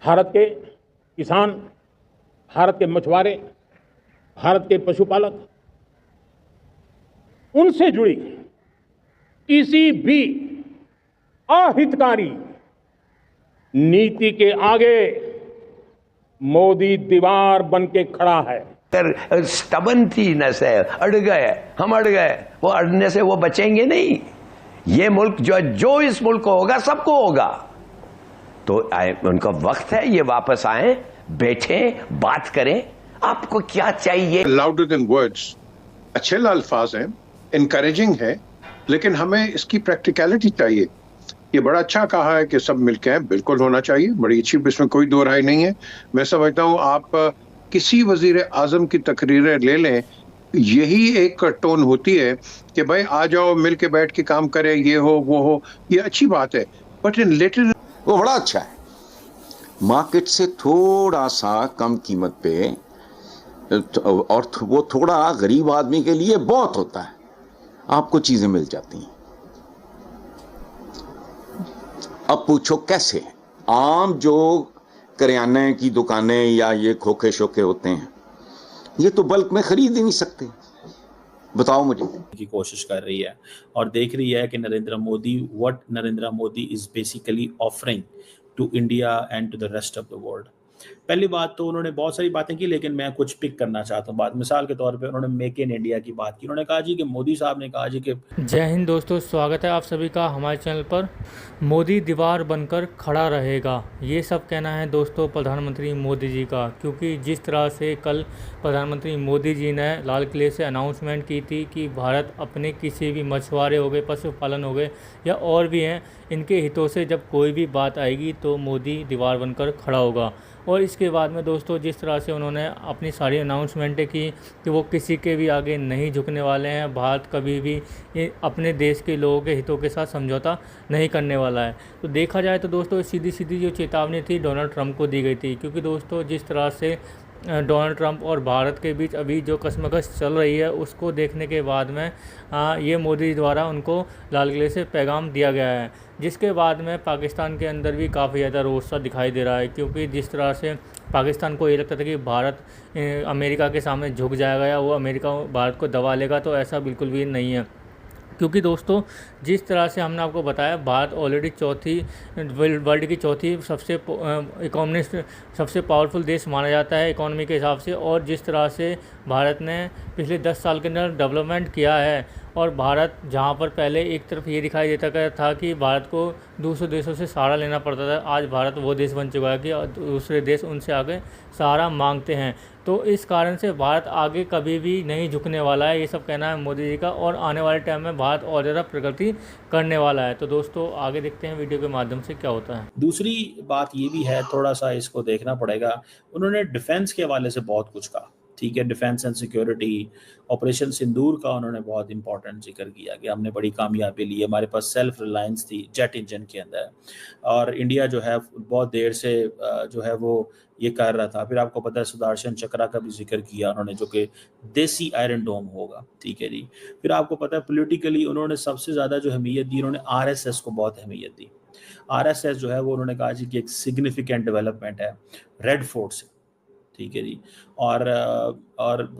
भारत के किसान, भारत के मछुआरे, भारत के पशुपालक, उनसे जुड़ी किसी भी अहितकारी नीति के आगे मोदी दीवार बन के खड़ा है। स्टबनथीनेस है, अड़ गए, हम अड़ गए, वो अड़ने से वो बचेंगे नहीं। ये मुल्क जो इस मुल्क को होगा सबको होगा। तो उनका वक्त है, ये वापस आए, बैठे, बात करें, आपको क्या चाहिए। लाउडर देन वर्ड्स, अच्छे अल्फाज हैं, इनकरेजिंग है, लेकिन हमें इसकी प्रैक्टिकलिटी चाहिए। ये बड़ा अच्छा कहा है कि सब मिलके हैं, बिल्कुल होना चाहिए, बड़ी अच्छी, इसमें कोई दो राय नहीं है। मैं समझता हूँ आप किसी वजीर आजम की तकरीरें ले लें, यही एक टोन होती है कि भाई आ जाओ, मिल के बैठ के काम करें, ये हो वो हो, ये अच्छी बात है, बट इन लेटर वो बड़ा अच्छा है। मार्केट से थोड़ा सा कम कीमत पे, और वो थोड़ा गरीब आदमी के लिए बहुत होता है, आपको चीजें मिल जाती हैं। अब पूछो कैसे? आम जो करियाने की दुकानें या ये खोखे शोखे होते हैं, ये तो बल्क में खरीद ही नहीं सकते। बताओ मुझे। की कोशिश कर रही है और देख रही है कि Narendra Modi is basically offering to India and to the rest of the world. पहली बात तो उन्होंने बहुत सारी बातें की, लेकिन मैं कुछ पिक करना चाहता हूँ बात। मिसाल के तौर पे उन्होंने मेक इन इंडिया की बात की। उन्होंने कहा जी कि मोदी साहब ने कहा जी कि जय हिंद दोस्तों, स्वागत है आप सभी का हमारे चैनल पर। मोदी दीवार बनकर खड़ा रहेगा, ये सब कहना है दोस्तों प्रधानमंत्री मोदी जी का, क्योंकि जिस तरह से कल प्रधानमंत्री मोदी जी ने लाल किले से अनाउंसमेंट की थी कि भारत अपने किसी भी मछुआरे हो गए, पशुपालन हो गए या और भी हैं, इनके हितों से जब कोई भी बात आएगी तो मोदी दीवार बनकर खड़ा होगा। और इसके बाद में दोस्तों जिस तरह से उन्होंने अपनी सारी अनाउंसमेंटें की कि वो किसी के भी आगे नहीं झुकने वाले हैं, भारत कभी भी अपने देश के लोगों के हितों के साथ समझौता नहीं करने वाला है। तो देखा जाए तो दोस्तों सीधी सीधी जो चेतावनी थी डोनाल्ड ट्रंप को दी गई थी, क्योंकि दोस्तों जिस तरह से डोनाल्ड ट्रंप और भारत के बीच अभी जो कशमकश चल रही है, उसको देखने के बाद में ये मोदी द्वारा उनको लाल किले से पैगाम दिया गया है, जिसके बाद में पाकिस्तान के अंदर भी काफ़ी ज़्यादा रोष सा दिखाई दे रहा है। क्योंकि जिस तरह से पाकिस्तान को ये लगता था कि भारत अमेरिका के सामने झुक जाएगा या वो अमेरिका भारत को दबा लेगा, तो ऐसा बिल्कुल भी नहीं है। क्योंकि दोस्तों जिस तरह से हमने आपको बताया, भारत ऑलरेडी वर्ल्ड की चौथी सबसे पावरफुल देश माना जाता है इकोनॉमी के हिसाब से। और जिस तरह से भारत ने पिछले 10 साल के अंदर डेवलपमेंट किया है, और भारत जहां पर पहले एक तरफ ये दिखाई देता था कि भारत को दूसरे देशों से सहारा लेना पड़ता था, आज भारत वो देश बन चुका है कि दूसरे देश उनसे आगे सहारा मांगते हैं। तो इस कारण से भारत आगे कभी भी नहीं झुकने वाला है, ये सब कहना है मोदी जी का। और आने वाले टाइम में भारत और ज़्यादा प्रगति करने वाला है। तो दोस्तों आगे देखते हैं वीडियो के माध्यम से क्या होता है। दूसरी बात ये भी है, थोड़ा सा इसको देखना पड़ेगा। उन्होंने डिफेंस के हवाले से बहुत कुछ कहा, ठीक है, डिफेंस एंड सिक्योरिटी, ऑपरेशन सिंदूर का उन्होंने बहुत इंपॉर्टेंट जिक्र किया कि हमने बड़ी कामयाबी ली, हमारे पास सेल्फ रिलायंस थी जेट इंजन के अंदर, और इंडिया जो है बहुत देर से जो है वो ये कर रहा था। फिर आपको पता है सुदर्शन चक्रा का भी जिक्र किया उन्होंने, जो कि देसी आयरन डोम होगा, ठीक है जी। फिर आपको पता है पॉलिटिकली उन्होंने सबसे ज़्यादा जो अहमियत दी, उन्होंने RSS को बहुत अहमियत दी। RSS जो है वो उन्होंने कहा जी कि एक सिग्निफिकेंट डेवलपमेंट है रेड फोर्ट से, ठीक है जी। और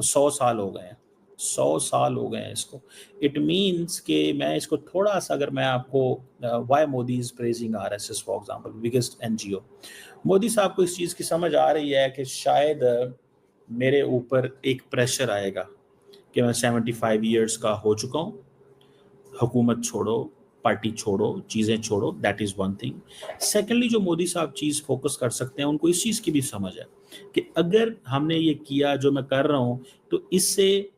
100 साल हो गए हैं, 100 साल हो गए हैं इसको। इट मीन्स कि मैं इसको थोड़ा सा, अगर मैं आपको why Modi is praising RSS for example, biggest NGO, Modi साहब को इस चीज़ की समझ आ रही है कि शायद मेरे ऊपर एक प्रेशर आएगा कि मैं 75 ईयर्स का हो चुका हूँ, हुकूमत छोड़ो, पार्टी छोड़ो, चीज़ें छोड़ो, that is one thing. Secondly जो मोदी साहब चीज़ फोकस कर सकते हैं, उनको इस चीज़ की भी समझ है कि अगर हमने ये किया जो मैं कर रहा हूँ, तो इससे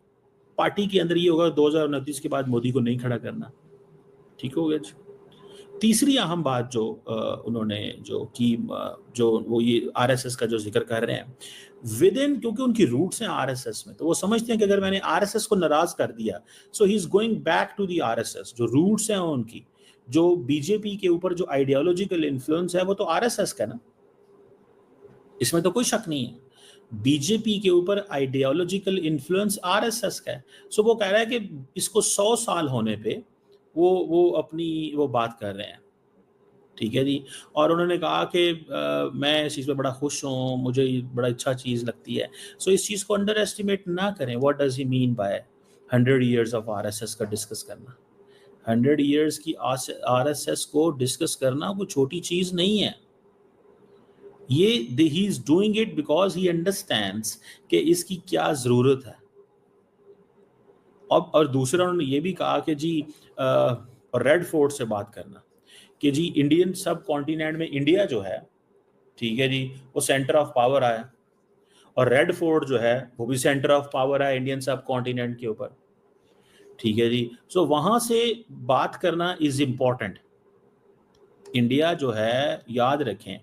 पार्टी के अंदर ये होगा 2029 के बाद मोदी को नहीं खड़ा करना, ठीक हो गया जी। तीसरी अहम बात जो उन्होंने जो की, जो वो ये RSS का जो जिक्र कर रहे हैं विद इन, क्योंकि उनकी रूट्स हैं RSS में, तो वो समझते हैं कि अगर मैंने RSS को नाराज कर दिया, so he is going back to the RSS। जो रूट्स हैं उनकी, जो बीजेपी के ऊपर जो आइडियोलॉजिकल इन्फ्लुएंस है, वो तो RSS का ना, इसमें तो कोई शक नहीं है। बीजेपी के ऊपर आइडियोलॉजिकल इन्फ्लुएंस RSS का है। सो वो कह रहा है कि इसको 100 साल होने पे वो अपनी वो बात कर रहे हैं, ठीक है जी। और उन्होंने कहा कि मैं इस चीज़ पे बड़ा खुश हूँ, मुझे ये बड़ा अच्छा चीज़ लगती है। सो इस चीज़ को अंडर एस्टिमेट ना करें। What does he mean by 100 years of RSS का डिस्कस करना? 100 ईयर्स की आरएसएस को डिस्कस करना कोई छोटी चीज़ नहीं है। ये he is doing it because he understands कि इसकी क्या ज़रूरत है। और दूसरा उन्होंने ये भी कहा कि जी रेड फोर्ट से बात करना कि जी इंडियन सब कॉन्टिनेंट में इंडिया जो है, ठीक है जी, वो सेंटर ऑफ पावर है, और रेड फोर्ट जो है वो भी सेंटर ऑफ पावर है इंडियन सब कॉन्टिनेंट के ऊपर, ठीक है जी। सो वहाँ से बात करना इज़ इम्पॉर्टेंट। इंडिया जो है, याद रखें,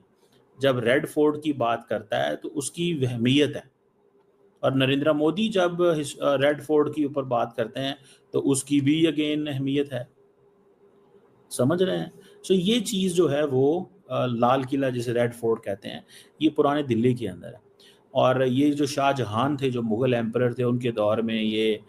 जब रेड फोर्ट की बात करता है तो उसकी अहमियत है, और नरेंद्र मोदी जब रेड फोर्ट के ऊपर बात करते हैं तो उसकी भी अगेन अहमियत है। समझ रहे हैं? सो ये चीज़ जो है वो लाल किला जिसे रेड फोर्ट कहते हैं, ये पुराने दिल्ली के अंदर है। और ये जो शाहजहां थे, जो मुग़ल एम्परर थे, उनके दौर में ये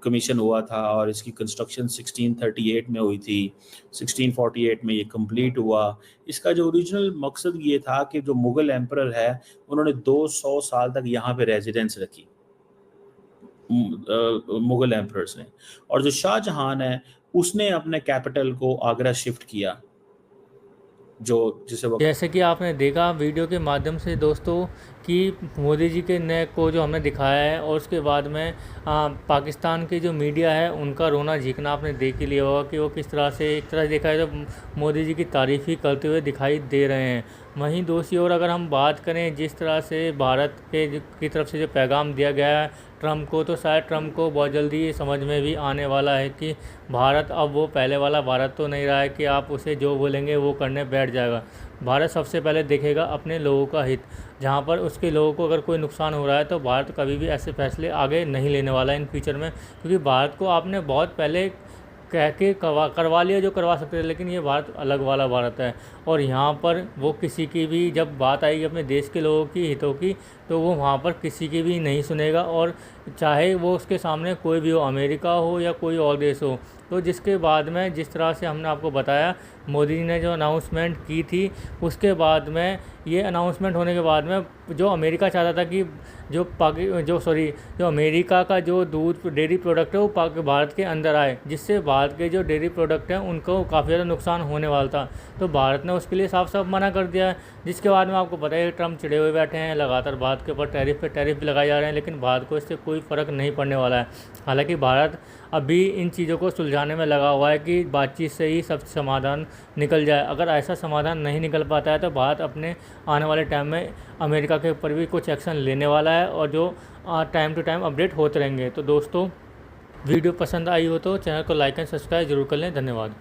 कमीशन हुआ था, और इसकी कंस्ट्रक्शन 1638 में हुई थी। 1648 में ये कंप्लीट हुआ। इसका जो ओरिजिनल मकसद ये था कि जो मुग़ल एम्परर है, उन्होंने 200 साल तक यहाँ पे रेजिडेंस रखी, मुग़ल एम्परर्स ने। और जो शाहजहां है, उसने अपने कैपिटल को आगरा शिफ्ट किया, जो जिसे वो जैसे कि आपने देखा वीडियो के माध्यम से दोस्तों कि मोदी जी के नेक को जो हमने दिखाया है, और उसके बाद में पाकिस्तान की जो मीडिया है उनका रोना झींकना आपने देख ही लिया होगा कि वो किस तरह से, एक तरह देखा है तो मोदी जी की तारीफ़ ही करते हुए दिखाई दे रहे हैं। वहीं दूसरी ओर अगर हम बात करें जिस तरह से भारत की तरफ से जो पैगाम दिया गया है ट्रंप को, तो शायद ट्रंप को बहुत जल्दी ये समझ में भी आने वाला है कि भारत अब वो पहले वाला भारत तो नहीं रहा है कि आप उसे जो बोलेंगे वो करने बैठ जाएगा। भारत सबसे पहले देखेगा अपने लोगों का हित। जहाँ पर उसके लोगों को अगर कोई नुकसान हो रहा है तो भारत कभी भी ऐसे फैसले आगे नहीं लेने वाला है इन फ्यूचर में, क्योंकि भारत को आपने बहुत पहले कह के करवा लिया जो करवा सकते थे, लेकिन ये भारत अलग वाला भारत है। और यहाँ पर वो किसी की भी जब बात आएगी अपने देश के लोगों की हितों की, तो वो वहाँ पर किसी की भी नहीं सुनेगा, और चाहे वो उसके सामने कोई भी हो, अमेरिका हो या कोई और देश हो। तो जिसके बाद में जिस तरह से हमने आपको बताया, मोदी जी ने जो अनाउंसमेंट की थी, उसके बाद में ये अनाउंसमेंट होने के बाद में जो अमेरिका चाहता था कि जो अमेरिका का जो दूध डेयरी प्रोडक्ट है वो भारत के अंदर आए, जिससे भारत के जो डेयरी प्रोडक्ट हैं उनको काफ़ी ज़्यादा नुकसान होने वाला था। तो भारत ने उसके लिए साफ साफ मना कर दिया है, जिसके बाद में आपको पता है ट्रंप चिड़े हुए बैठे हैं, लगातार भारत के ऊपर टैरिफ भी लगाए जा रहे हैं, लेकिन भारत को इससे कोई फ़र्क नहीं पड़ने वाला है। हालांकि भारत अभी इन चीज़ों को सुलझाने में लगा हुआ है कि बातचीत से ही सब समाधान निकल जाए। अगर ऐसा समाधान नहीं निकल पाता है तो भारत अपने आने वाले टाइम में अमेरिका के ऊपर भी कुछ एक्शन लेने वाला है, और जो टाइम टू टाइम अपडेट होते रहेंगे। तो दोस्तों वीडियो पसंद आई हो तो चैनल को लाइक एंड सब्सक्राइब जरूर कर लें। धन्यवाद।